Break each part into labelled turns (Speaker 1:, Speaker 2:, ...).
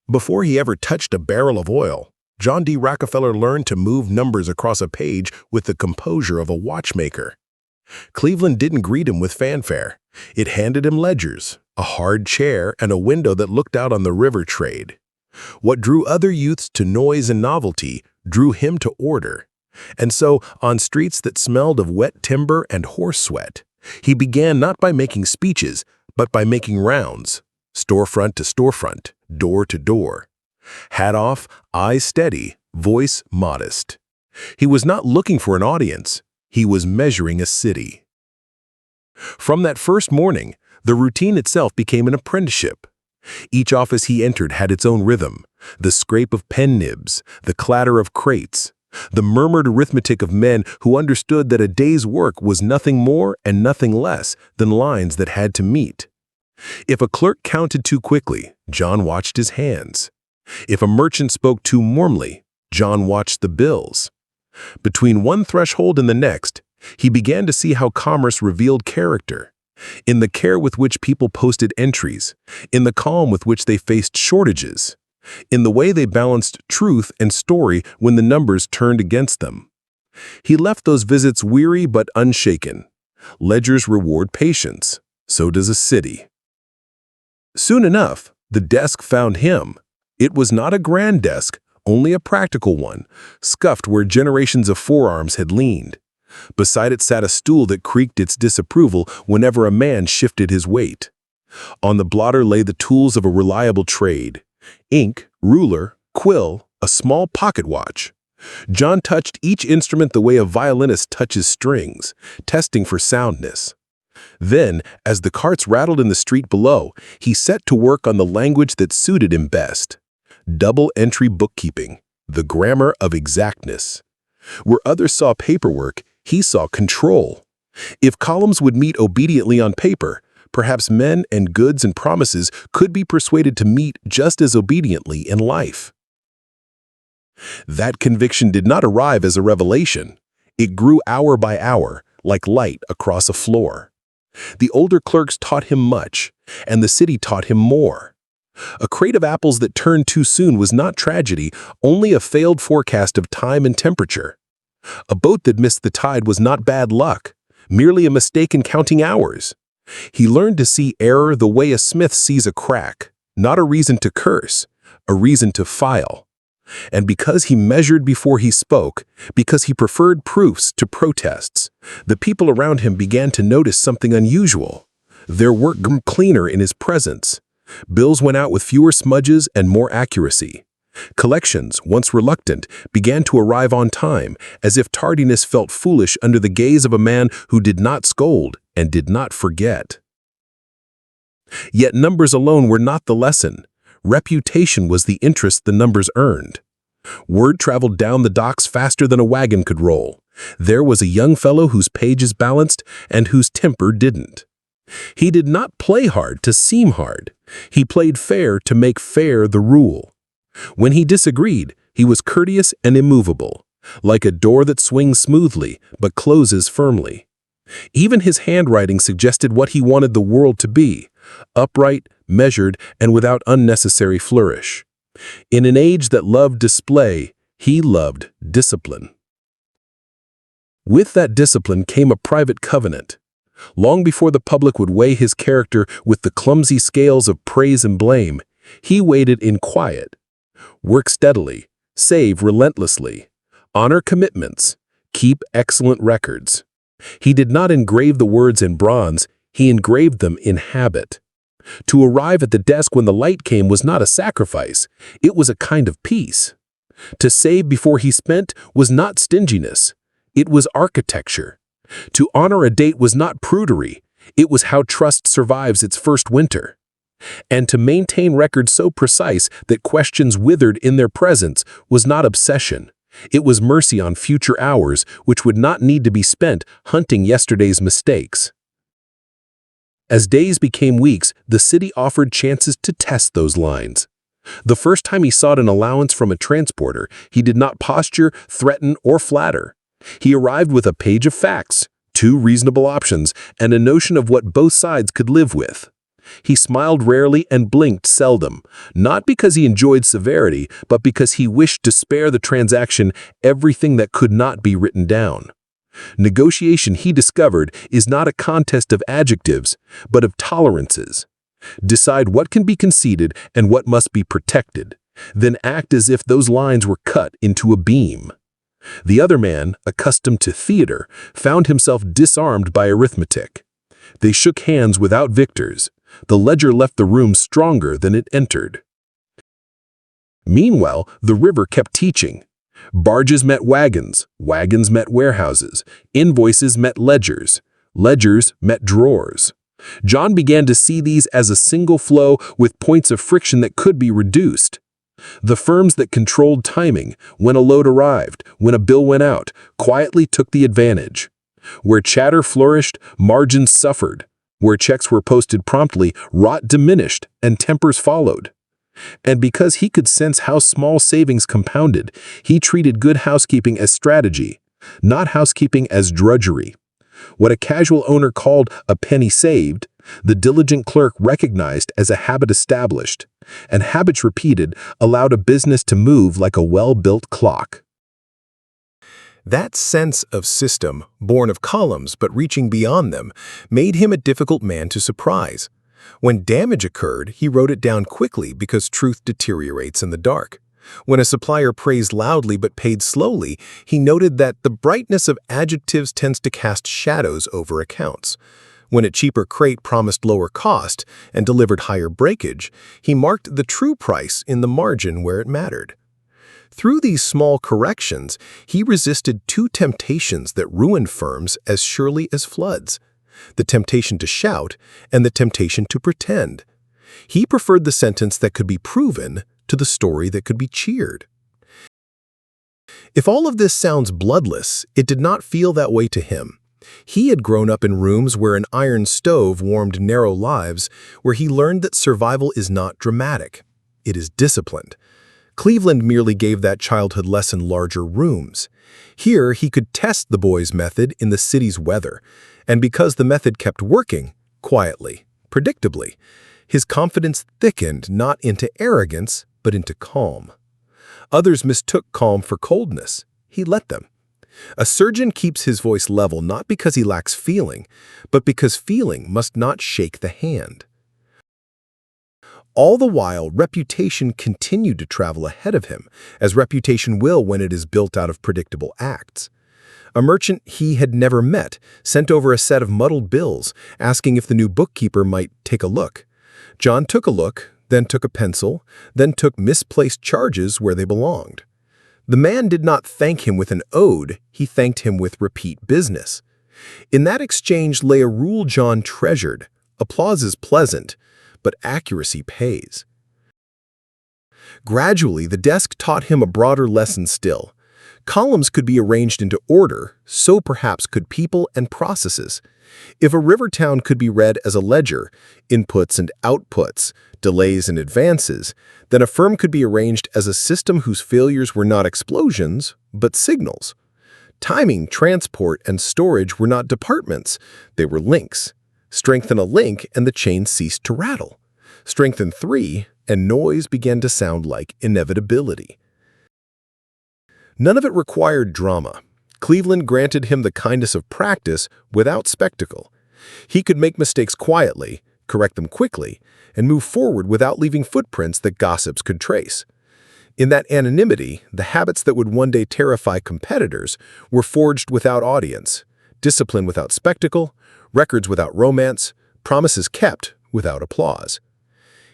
Speaker 1: Before he ever touched a barrel of oil, John D. Rockefeller learned to move numbers across a page with the composure of a watchmaker. Cleveland didn't greet him with fanfare. It handed him ledgers, a hard chair, and a window that looked out on the river trade. What drew other youths to noise and novelty drew him to order. And so, on streets that smelled of wet timber and horse sweat, he began not by making speeches, but by making rounds, storefront to storefront, door to door. Hat off, eyes steady, voice modest. He was not looking for an audience. He was measuring a city. From that first morning, the routine itself became an apprenticeship. Each office he entered had its own rhythm, the scrape of pen nibs, the clatter of crates, the murmured arithmetic of men who understood that a day's work was nothing more and nothing less than lines that had to meet. If a clerk counted too quickly, John watched his hands. If a merchant spoke too warmly, John watched the bills. Between one threshold and the next, he began to see how commerce revealed character. In the care with which people posted entries, in the calm with which they faced shortages, in the way they balanced truth and story when the numbers turned against them. He left those visits weary but unshaken. Ledgers reward patience. So does a city. Soon enough, the desk found him. It was not a grand desk, only a practical one, scuffed where generations of forearms had leaned. Beside it sat a stool that creaked its disapproval whenever a man shifted his weight. On the blotter lay the tools of a reliable trade: ink, ruler, quill, a small pocket watch. John touched each instrument the way a violinist touches strings, testing for soundness. Then, as the carts rattled in the street below, he set to work on the language that suited him best: double-entry bookkeeping, the grammar of exactness. Where others saw paperwork, he saw control. If columns would meet obediently on paper, perhaps men and goods and promises could be persuaded to meet just as obediently in life. That conviction did not arrive as a revelation. It grew hour by hour, like light across a floor. The older clerks taught him much, and the city taught him more. A crate of apples that turned too soon was not tragedy, only a failed forecast of time and temperature. A boat that missed the tide was not bad luck, merely a mistake in counting hours. He learned to see error the way a smith sees a crack, not a reason to curse, a reason to file. And because he measured before he spoke, because he preferred proofs to protests, the people around him began to notice something unusual. Their work grew cleaner in his presence. Bills went out with fewer smudges and more accuracy. Collections, once reluctant, began to arrive on time, as if tardiness felt foolish under the gaze of a man who did not scold and did not forget. Yet numbers alone were not the lesson. Reputation was the interest the numbers earned. Word traveled down the docks faster than a wagon could roll. There was a young fellow whose pages balanced and whose temper didn't. He did not play hard to seem hard. He played fair to make fair the rule. When he disagreed, he was courteous and immovable, like a door that swings smoothly but closes firmly. Even his handwriting suggested what he wanted the world to be: upright, measured, and without unnecessary flourish. In an age that loved display, he loved discipline. With that discipline came a private covenant. Long before the public would weigh his character with the clumsy scales of praise and blame, he weighed it in quiet. Work steadily, save relentlessly, honor commitments, keep excellent records. He did not engrave the words in bronze, he engraved them in habit. To arrive at the desk when the light came was not a sacrifice, it was a kind of peace. To save before he spent was not stinginess, it was architecture. To honor a date was not prudery, it was how trust survives its first winter. And to maintain records so precise that questions withered in their presence was not obsession. It was mercy on future hours which would not need to be spent hunting yesterday's mistakes. As days became weeks, the city offered chances to test those lines. The first time he sought an allowance from a transporter, he did not posture, threaten, or flatter. He arrived with a page of facts, 2 reasonable options, and a notion of what both sides could live with. He smiled rarely and blinked seldom, not because he enjoyed severity, but because he wished to spare the transaction everything that could not be written down. Negotiation, he discovered, is not a contest of adjectives, but of tolerances. Decide what can be conceded and what must be protected, then act as if those lines were cut into a beam. The other man, accustomed to theater, found himself disarmed by arithmetic. They shook hands without victors. The ledger left the room stronger than it entered. Meanwhile, the river kept teaching. Barges met wagons, wagons met warehouses, invoices met ledgers, ledgers met drawers. John began to see these as a single flow with points of friction that could be reduced. The firms that controlled timing, when a load arrived, when a bill went out, quietly took the advantage. Where chatter flourished, margins suffered. Where checks were posted promptly, rot diminished and tempers followed. And because he could sense how small savings compounded, he treated good housekeeping as strategy, not housekeeping as drudgery. What a casual owner called a penny saved, the diligent clerk recognized as a habit established, and habits repeated allowed a business to move like a well-built clock.
Speaker 2: That sense of system, born of columns but reaching beyond them, made him a difficult man to surprise. When damage occurred, he wrote it down quickly because truth deteriorates in the dark. When a supplier praised loudly but paid slowly, he noted that the brightness of adjectives tends to cast shadows over accounts. When a cheaper crate promised lower cost and delivered higher breakage, he marked the true price in the margin where it mattered. Through these small corrections, he resisted two temptations that ruin firms as surely as floods: the temptation to shout and the temptation to pretend. He preferred the sentence that could be proven to the story that could be cheered. If all of this sounds bloodless, it did not feel that way to him. He had grown up in rooms where an iron stove warmed narrow lives, where he learned that survival is not dramatic. It is disciplined. Cleveland merely gave that childhood lesson larger rooms. Here, he could test the boy's method in the city's weather, and because the method kept working, quietly, predictably, his confidence thickened not into arrogance, but into calm. Others mistook calm for coldness. He let them. A surgeon keeps his voice level not because he lacks feeling, but because feeling must not shake the hand. All the while, reputation continued to travel ahead of him, as reputation will when it is built out of predictable acts. A merchant he had never met sent over a set of muddled bills, asking if the new bookkeeper might take a look. John took a look, then took a pencil, then took misplaced charges where they belonged. The man did not thank him with an ode, he thanked him with repeat business. In that exchange lay a rule John treasured: applause is pleasant, but accuracy pays. Gradually, the desk taught him a broader lesson still. Columns could be arranged into order, so perhaps could people and processes. If a river town could be read as a ledger, inputs and outputs, delays and advances, then a firm could be arranged as a system whose failures were not explosions, but signals. Timing, transport, and storage were not departments, they were links. Strengthen a link and the chain ceased to rattle. Strengthen three, and noise began to sound like inevitability. None of it required drama. Cleveland granted him the kindness of practice without spectacle. He could make mistakes quietly, correct them quickly, and move forward without leaving footprints that gossips could trace. In that anonymity, the habits that would one day terrify competitors were forged without audience, discipline without spectacle, records without romance, promises kept without applause.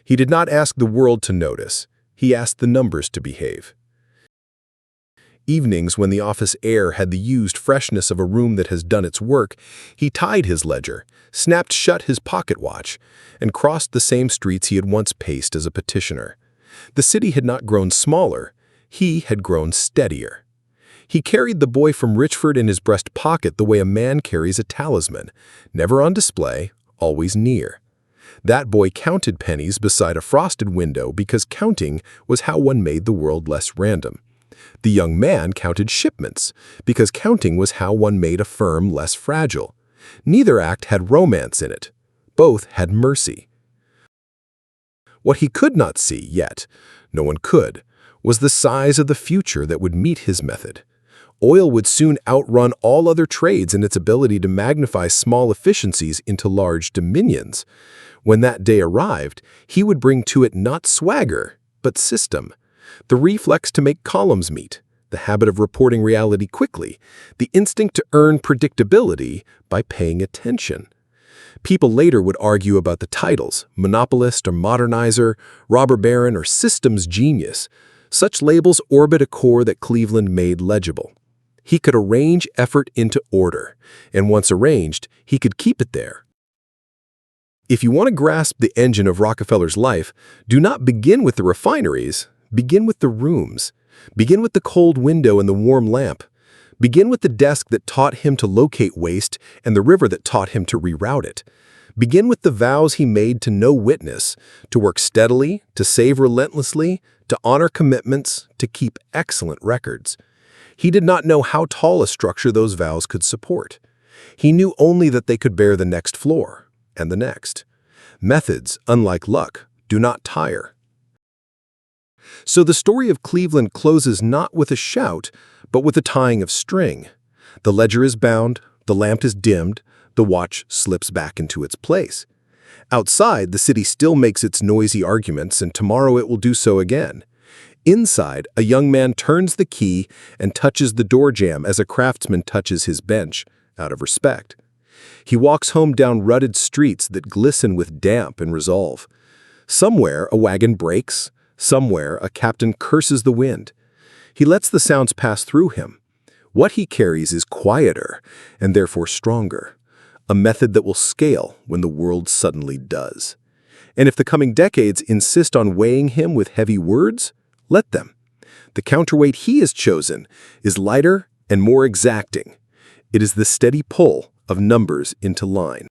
Speaker 2: He did not ask the world to notice. He asked the numbers to behave. Evenings, when the office air had the used freshness of a room that has done its work, he tied his ledger, snapped shut his pocket watch, and crossed the same streets he had once paced as a petitioner. The city had not grown smaller. He had grown steadier. He carried the boy from Richford in his breast pocket the way a man carries a talisman, never on display, always near. That boy counted pennies beside a frosted window because counting was how one made the world less random. The young man counted shipments because counting was how one made a firm less fragile. Neither act had romance in it. Both had mercy. What he could not see yet, no one could, was the size of the future that would meet his method. Oil would soon outrun all other trades in its ability to magnify small efficiencies into large dominions. When that day arrived, he would bring to it not swagger, but system. The reflex to make columns meet, the habit of reporting reality quickly, the instinct to earn predictability by paying attention. People later would argue about the titles, monopolist or modernizer, robber baron or systems genius. Such labels orbit a core that Cleveland made legible. He could arrange effort into order, and once arranged, he could keep it there. If you want to grasp the engine of Rockefeller's life, do not begin with the refineries, begin with the rooms. Begin with the cold window and the warm lamp. Begin with the desk that taught him to locate waste and the river that taught him to reroute it. Begin with the vows he made to no witness, to work steadily, to save relentlessly, to honor commitments, to keep excellent records. He did not know how tall a structure those vows could support. He knew only that they could bear the next floor, and the next. Methods, unlike luck, do not tire. So the story of Cleveland closes not with a shout, but with a tying of string. The ledger is bound, the lamp is dimmed, the watch slips back into its place. Outside, the city still makes its noisy arguments, and tomorrow it will do so again. Inside, a young man turns the key and touches the door jamb as a craftsman touches his bench, out of respect. He walks home down rutted streets that glisten with damp and resolve. Somewhere a wagon breaks, somewhere a captain curses the wind. He lets the sounds pass through him. What he carries is quieter and therefore stronger, a method that will scale when the world suddenly does. And if the coming decades insist on weighing him with heavy words, let them. The counterweight he has chosen is lighter and more exacting. It is the steady pull of numbers into line.